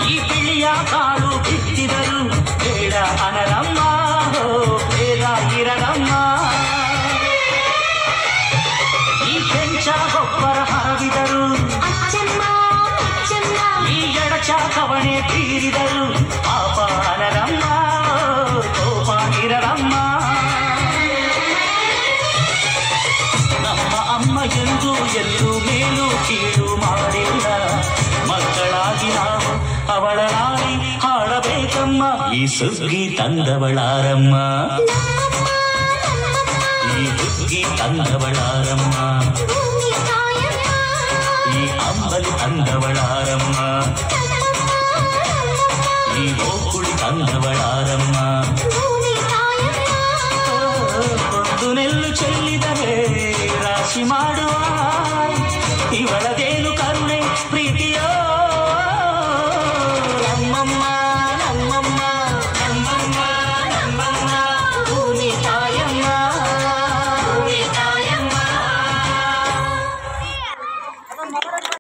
ಈ ಬಿಳಿಯ ಕಾಲು ಬಿತ್ತಿದರು ಬೇಡ ಅನರಮ್ಮ ಬೇಡ ಇರರಮ್ಮ ಈ ಕೆಂಚ ಗೊಬ್ಬರ ಹರವಿದರು ಈ ಎಡಚ ಕವಣೆ ಬೀರಿದರು ಪಾಪ ಅನರಮ್ಮ ಕೋಪ ಇರರಮ್ಮ ನಮ್ಮ ಅಮ್ಮ ಎಂದು ಎಲ್ಲೂ ಮೇಲೂ ಕೀಳು ಮಾಡಿಲ್ಲ ಮಕ್ಕಳಾಗಿ ನಾವು ಅವಳ ನಾರಿ ಹಾಡಬೇಕಮ್ಮ ಈ ಸುಗ್ಗಿ ತಂದವಳಾರಮ್ಮ ಈ ಹುಗ್ಗಿ ತಂದವಳಾರಮ್ಮ ಈ ಅಂಬಲಿ ತಂದವಳಾರಮ್ಮ